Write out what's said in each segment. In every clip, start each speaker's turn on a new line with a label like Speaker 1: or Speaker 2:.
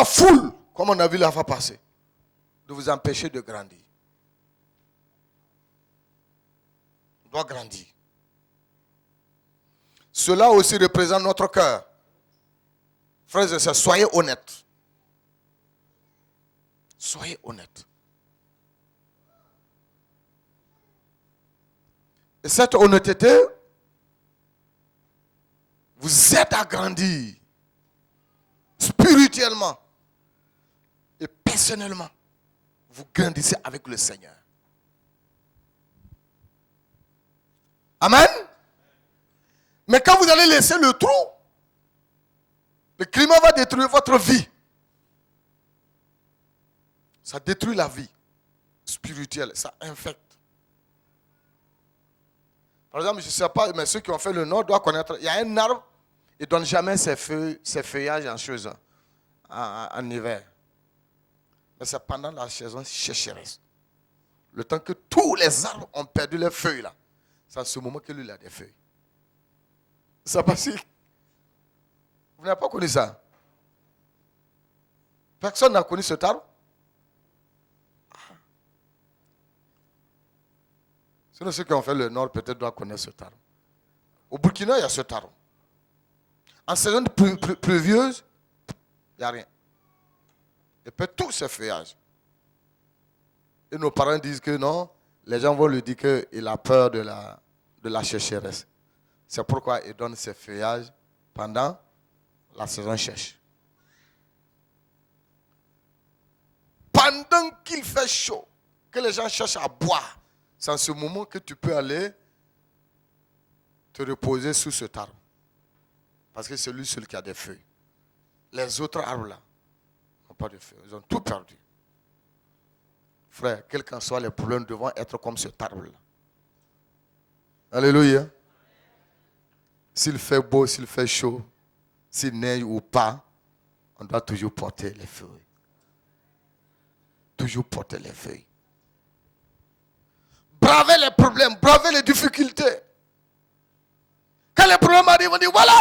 Speaker 1: la foule, comme on a vu la fois passée, de vous empêcher de grandir. On doit grandir. Cela aussi représente notre cœur. Frères et sœurs, soyez honnêtes. Soyez honnêtes. Et cette honnêteté vous aide à grandir spirituellement et personnellement. Vous grandissez avec le Seigneur. Amen. Mais quand vous allez laisser le trou, le climat va détruire votre vie. Ça détruit la vie spirituelle. Ça infecte. Par exemple, je ne sais pas, mais ceux qui ont fait le nord doivent connaître. Il y a un arbre, il ne donne jamais ses feuillages en chose, en hiver. Mais c'est pendant la saison sécheresse. Le temps que tous les arbres ont perdu leurs feuilles là. C'est à ce moment que lui il a des feuilles. Ça passe. Vous n'avez pas connu ça? Personne n'a connu cet arbre? Sinon, ceux qui ont fait le nord peut-être doivent connaître cet arbre. Au Burkina, il y a cet arbre. En saison pluvieuse, il n'y a rien. Il perd tous ses feuillages. Et nos parents disent que non, les gens vont lui dire qu'il a peur de la sécheresse. C'est pourquoi il donne ses feuillages pendant la saison sèche. Pendant qu'il fait chaud, que les gens cherchent à boire, c'est en ce moment que tu peux aller te reposer sous cet arbre. Parce que c'est lui seul qui a des feuilles. Les autres arbres là n'ont pas de feuilles. Ils ont tout perdu. Frère, quels qu'en soient les problèmes, nous devons être comme cet arbre là. Alléluia. S'il fait beau, s'il fait chaud, s'il neige ou pas, on doit toujours porter les feuilles. Toujours porter les feuilles. Braver les problèmes, braver les difficultés. Quand les problèmes arrivent, on dit voilà,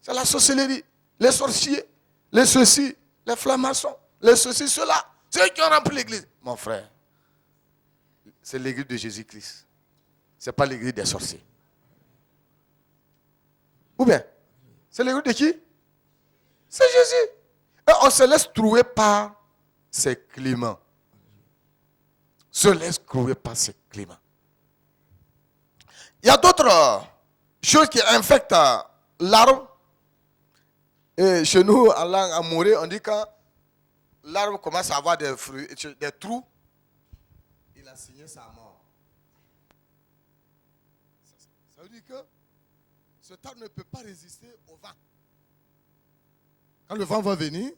Speaker 1: c'est la sorcellerie, les sorciers, les ceci, les francs-maçons, les ceci, cela. C'est eux qui ont rempli l'église. Mon frère, c'est l'église de Jésus-Christ. Ce n'est pas l'église des sorciers. Ou bien, c'est l'église de qui? C'est Jésus. Et on se laisse trouver par ces climats. Se laisse trouver par ces climats. Il y a d'autres choses qui infectent l'arbre. Et chez nous, en langue amourée, on dit quand l'arbre commence à avoir des fruits, des trous, il a signé sa mort. Ça veut dire que cet arbre ne peut pas résister au vent. Quand le vent va venir,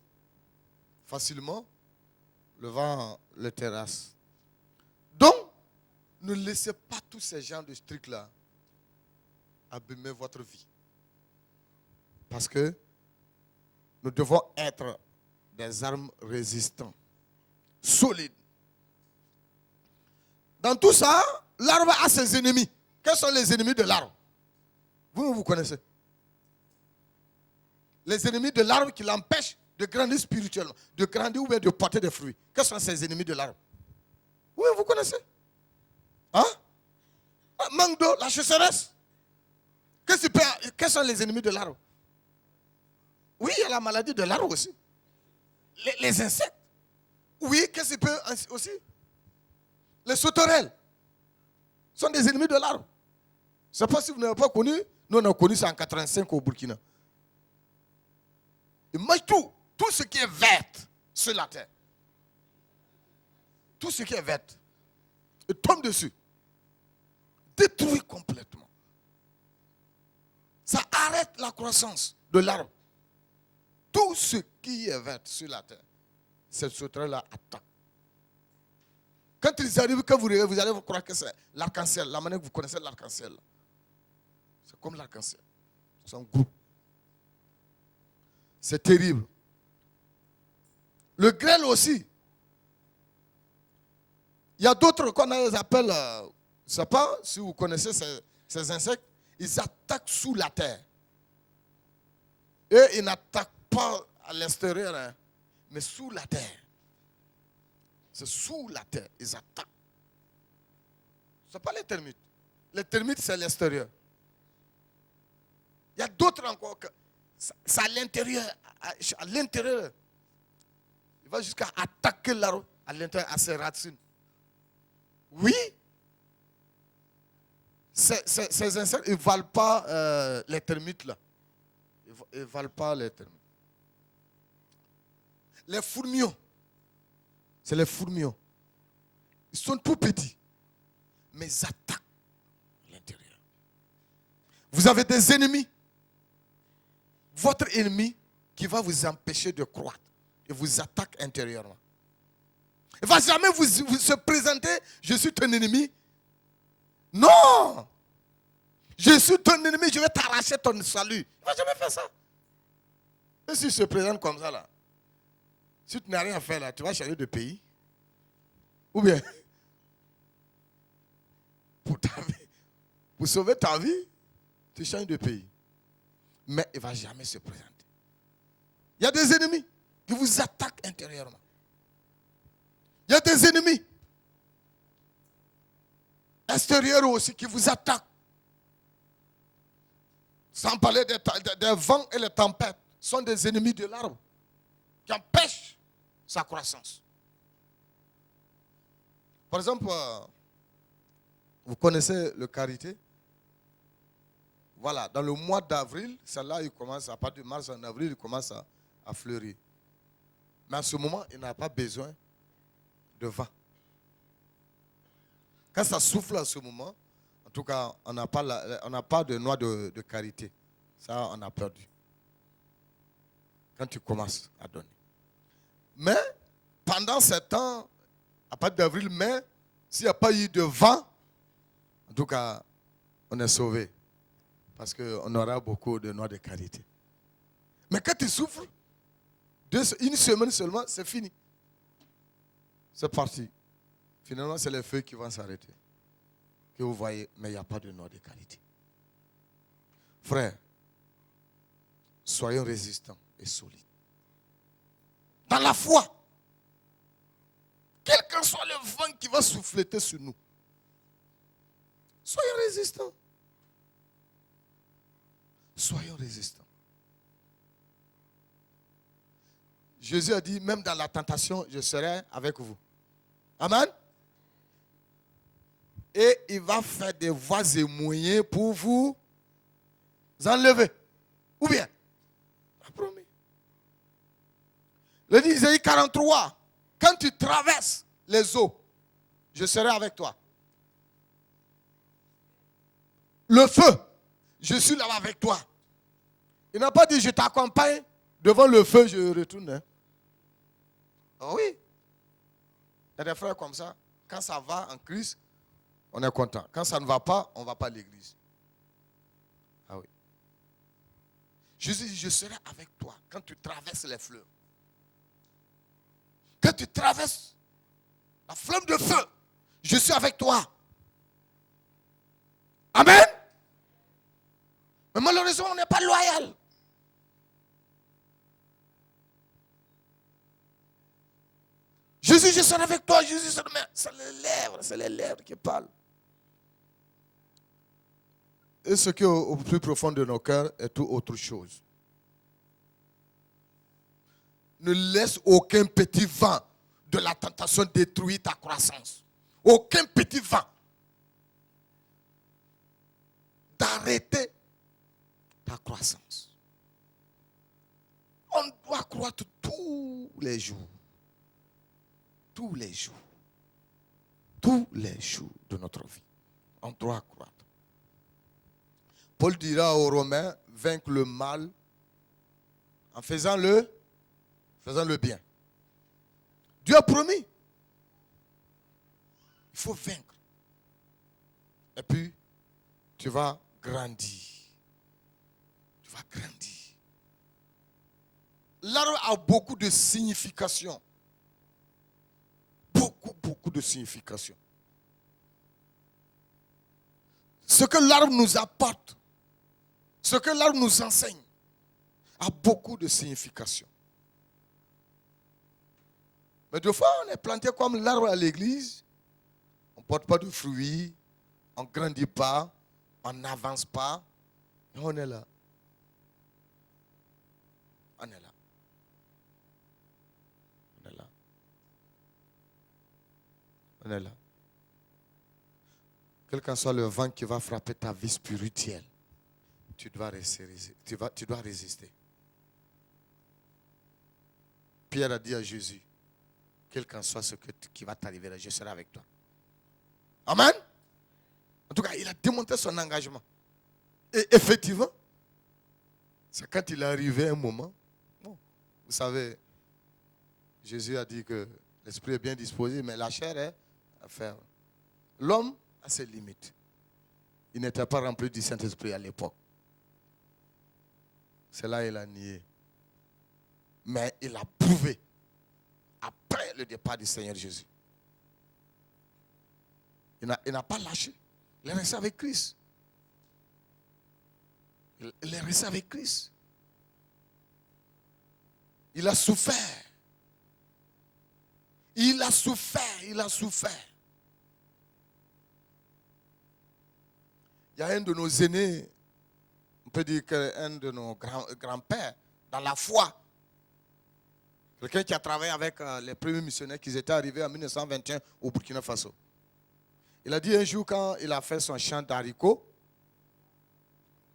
Speaker 1: facilement, le vent le terrasse. Donc, ne laissez pas tous ces gens de trucs-là abîmer votre vie. Parce que nous devons être des armes résistantes, solides. Dans tout ça, l'arbre a ses ennemis. Quels sont les ennemis de l'arbre? Vous connaissez. Les ennemis de l'arbre qui l'empêchent de grandir spirituellement, de grandir ou bien de porter des fruits. Quels sont ces ennemis de l'arbre? Oui, vous connaissez. Hein? Manque d'eau, la sécheresse. Quels sont les ennemis de l'arbre? Oui, il y a la maladie de l'arbre aussi. Les insectes. Oui, qu'est-ce qui peut aussi? Les sauterelles sont des ennemis de l'arbre. Je ne sais pas si vous n'avez pas connu. Nous, on a connu ça en 85 au Burkina. Ils mangent tout ce qui est vert sur la terre. Tout ce qui est vert. Ils tombent dessus. Détruit complètement. Ça arrête la croissance de l'arbre. Tout ce qui est vert sur la terre, cette sauterelle-là attaque. Quand ils arrivent, quand vous regardez, vous allez vous croire que c'est l'arc-en-ciel. La manière que vous connaissez l'arc-en-ciel. C'est comme l'arc-en-ciel. C'est un groupe. C'est terrible. Le grêle aussi. Il y a d'autres qu'on appelle, je ne sais pas si vous connaissez ces insectes, ils attaquent sous la terre. Et ils n'attaquent pas à l'extérieur, hein, mais sous la terre. C'est sous la terre. Ils attaquent. Ce n'est pas les termites. Les termites, c'est l'extérieur. Il y a d'autres encore que c'est à l'intérieur. À l'intérieur. Il va jusqu'à attaquer l'arbre à l'intérieur, à ses racines. Oui. Ces insectes, ils ne valent pas les termites là. Ils ne valent pas les termites. Les fourmillons. C'est les fourmillons. Ils sont tout petits. Mais ils attaquent à l'intérieur. Vous avez des ennemis. Votre ennemi qui va vous empêcher de croître. Et vous attaque intérieurement. Il ne va jamais vous se présenter, je suis ton ennemi. Non! Je suis ton ennemi, je vais t'arracher ton salut. Il ne va jamais faire ça. Et s'il se présente comme ça, là, si tu n'as rien à faire, là, tu vas changer de pays. Ou bien, pour sauver ta vie, tu changes de pays. Mais il ne va jamais se présenter. Il y a des ennemis qui vous attaquent intérieurement. Il y a des ennemis extérieurs aussi qui vous attaquent. Sans parler des vents et les tempêtes, sont des ennemis de l'arbre qui empêchent sa croissance. Par exemple, vous connaissez le karité? Voilà, dans le mois d'avril, celle-là, il commence, à partir de mars en avril, il commence à fleurir. Mais à ce moment, il n'a pas besoin de vent. Quand ça souffle à ce moment, en tout cas, on n'a pas de noix de karité. Ça, on a perdu. Quand tu commences à donner. Mais, pendant ce temps, à partir d'avril, mai, s'il n'y a pas eu de vent, en tout cas, on est sauvé. Parce qu'on aura beaucoup de noix de karité. Mais quand tu souffles, une semaine seulement, c'est fini. C'est parti. Finalement, c'est les feux qui vont s'arrêter. Que vous voyez, mais il n'y a pas de noix de karité. Frères, soyons résistants et solides. Dans la foi. Quel que soit le vent qui va souffler sur nous. Soyons résistants. Soyons résistants. Jésus a dit, même dans la tentation, je serai avec vous. Amen. Et il va faire des voies et moyens pour vous enlever. Ou bien, il a promis. Le dit Isaïe 43, quand tu traverses les eaux, je serai avec toi. Le feu, je suis là avec toi. Il n'a pas dit je t'accompagne, devant le feu je retourne. Hein. Oh oui. Il y a des frères comme ça, quand ça va en Christ, on est content. Quand ça ne va pas, on ne va pas à l'église. Ah oui. Jésus dit, je serai avec toi quand tu traverses les fleuves. Quand tu traverses la flamme de feu, je suis avec toi. Amen. Mais malheureusement, on n'est pas loyal. Jésus, je serai avec toi. Jésus, c'est les lèvres qui parlent. Et ce qui est au plus profond de nos cœurs est tout autre chose. Ne laisse aucun petit vent de la tentation détruire ta croissance. Aucun petit vent. D'arrêter ta croissance. On doit croître tous les jours. Tous les jours. Tous les jours de notre vie. On doit croître. Paul dira aux Romains, vaincre le mal en faisant le bien. Dieu a promis. Il faut vaincre. Et puis, tu vas grandir. Tu vas grandir. L'arbre a beaucoup de signification. Beaucoup de signification. Ce que l'arbre nous apporte, ce que l'arbre nous enseigne, a beaucoup de signification. Mais des fois, on est planté comme l'arbre à l'église. On ne porte pas de fruits. On ne grandit pas. On n'avance pas. Mais on est là. On est là. On est là. On est là. Quel qu'en soit le vent qui va frapper ta vie spirituelle, tu dois résister. Pierre a dit à Jésus, quel qu'en soit ce qui va t'arriver là, je serai avec toi. Amen. En tout cas, il a démontré son engagement. Et effectivement, c'est quand il est arrivé un moment, bon, vous savez, Jésus a dit que l'esprit est bien disposé, mais la chair est ferme. L'homme a ses limites. Il n'était pas rempli du Saint-Esprit à l'époque. C'est là qu'il a nié. Mais il a prouvé après le départ du Seigneur Jésus. Il n'a pas lâché. Il est resté avec Christ. Il est resté avec Christ. Il a souffert. Il a souffert. Il a souffert. Il y a un de nos aînés, on peut dire qu'un de nos grands-pères, dans la foi. Quelqu'un qui a travaillé avec les premiers missionnaires qui étaient arrivés en 1921 au Burkina Faso. Il a dit un jour quand il a fait son champ d'haricots,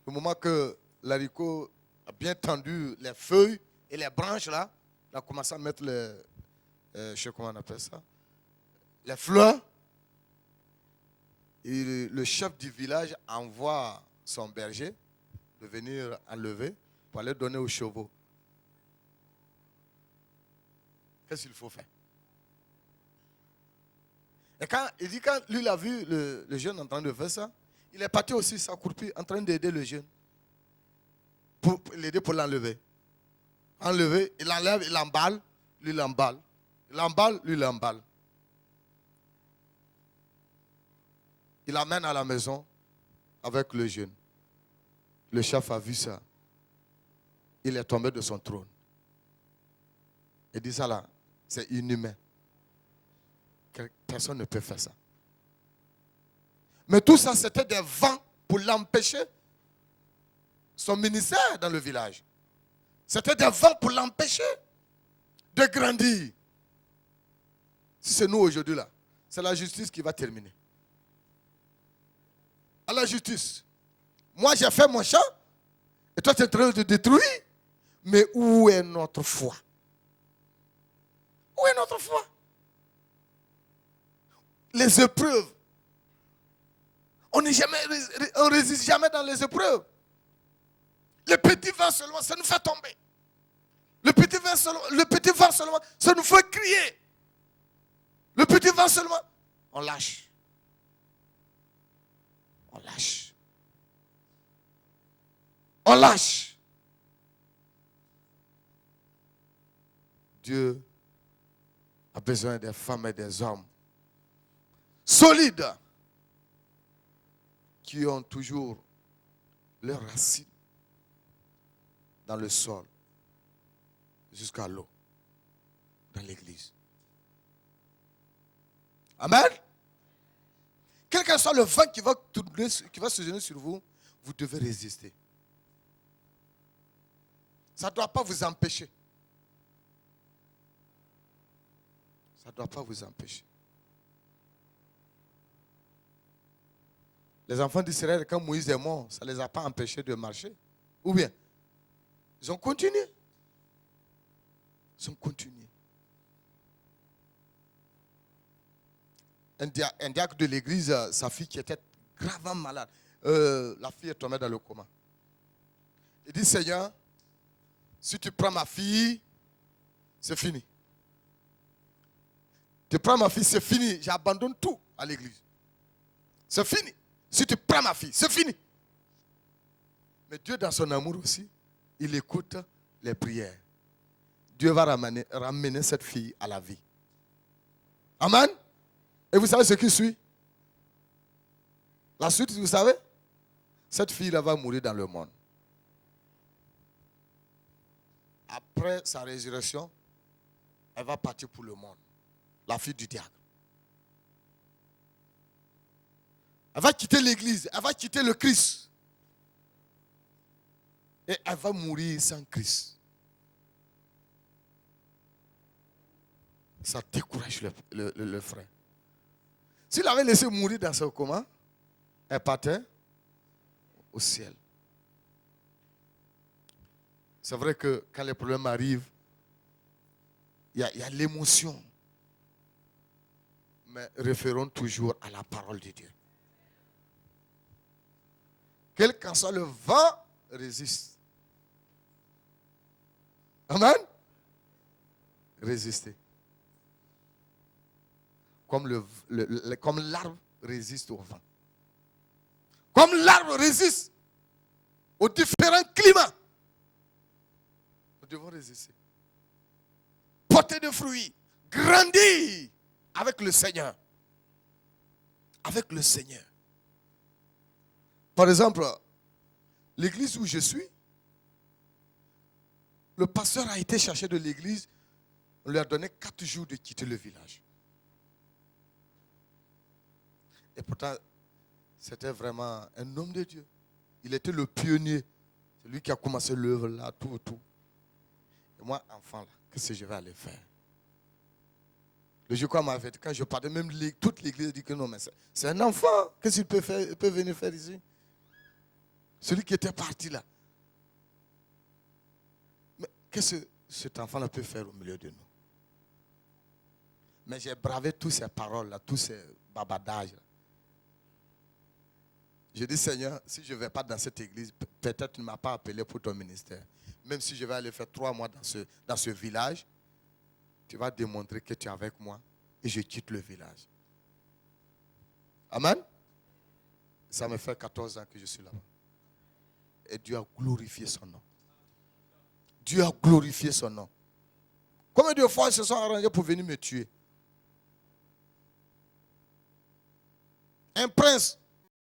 Speaker 1: au moment que l'haricot a bien tendu les feuilles et les branches là, il a commencé à mettre je sais comment on appelle ça, les fleurs. Et le chef du village envoie son berger de venir enlever pour aller donner aux chevaux. Qu'est-ce qu'il faut faire? Et quand lui il a vu le jeune en train de faire ça, il est parti aussi s'accroupir en train d'aider le jeune. Pour l'aider pour l'enlever. Enlever, il enlève, il emballe, lui l'emballe. Il emballe, lui l'emballe. Il l'amène à la maison avec le jeune. Le chef a vu ça. Il est tombé de son trône. Il dit ça là, c'est inhumain. Personne ne peut faire ça. Mais tout ça, c'était des vents pour l'empêcher. Son ministère dans le village. C'était des vents pour l'empêcher de grandir. Si c'est nous aujourd'hui là, c'est la justice qui va terminer. À la justice. Moi j'ai fait mon champ et toi tu es en train de détruire. Mais où est notre foi? Où est notre foi? Les épreuves. On ne résiste jamais dans les épreuves. Le petit vent seulement, ça nous fait tomber. Le petit vent seulement, ça nous fait crier. Le petit vent seulement, on lâche. On lâche. On lâche. Dieu a besoin des femmes et des hommes solides qui ont toujours leurs racines dans le sol jusqu'à l'eau dans l'église. Amen. Quel que soit le vent qui va se jeter sur vous, vous devez résister. Ça ne doit pas vous empêcher. Ça ne doit pas vous empêcher. Les enfants d'Israël, quand Moïse est mort, ça ne les a pas empêchés de marcher. Ou bien, ils ont continué. Ils ont continué. Un diacre de l'église, sa fille qui était gravement malade, la fille est tombée dans le coma. Il dit, Seigneur, si tu prends ma fille, c'est fini. Tu prends ma fille, c'est fini. J'abandonne tout à l'église. C'est fini. Si tu prends ma fille, c'est fini. Mais Dieu, dans son amour aussi, il écoute les prières. Dieu va ramener cette fille à la vie. Amen. Et vous savez ce qui suit? La suite, vous savez? Cette fille-là va mourir dans le monde. Après sa résurrection, elle va partir pour le monde. la fille du diable. Elle va quitter l'église, elle va quitter le Christ. Et elle va mourir sans Christ. Ça décourage le frère. S'il avait laissé mourir dans ce coma, elle partait au ciel. C'est vrai que quand les problèmes arrivent, il y a l'émotion. Mais référons toujours à la parole de Dieu. Quel qu'en soit le vent, résiste. Amen. Résister. Comme l'arbre résiste au vent. Comme l'arbre résiste aux différents climats. Nous devons résister. Porter des fruits. Grandir avec le Seigneur. Avec le Seigneur. Par exemple, l'église où je suis, le pasteur a été cherché de l'église. On lui a donné 4 jours de quitter le village. Et pourtant, c'était vraiment un homme de Dieu. Il était le pionnier. C'est lui qui a commencé l'œuvre là, tout. Et moi, enfant, là, qu'est-ce que je vais aller faire? Le jour qu'on m'avait dit, quand je parlais, même toute l'église dit que non, mais c'est un enfant. Qu'est-ce qu'il peut faire, il peut venir faire ici? Celui qui était parti là. Mais qu'est-ce que cet enfant-là peut faire au milieu de nous? Mais j'ai bravé toutes ces paroles-là, tous ces babadages-là. Je dis, Seigneur, si je ne vais pas dans cette église, peut-être tu ne m'as pas appelé pour ton ministère. Même si je vais aller faire 3 mois dans ce village, tu vas démontrer que tu es avec moi et je quitte le village. Amen. Ça me fait 14 ans que je suis là-bas. Et Dieu a glorifié son nom. Dieu a glorifié son nom. Combien de fois ils se sont arrangés pour venir me tuer? Un prince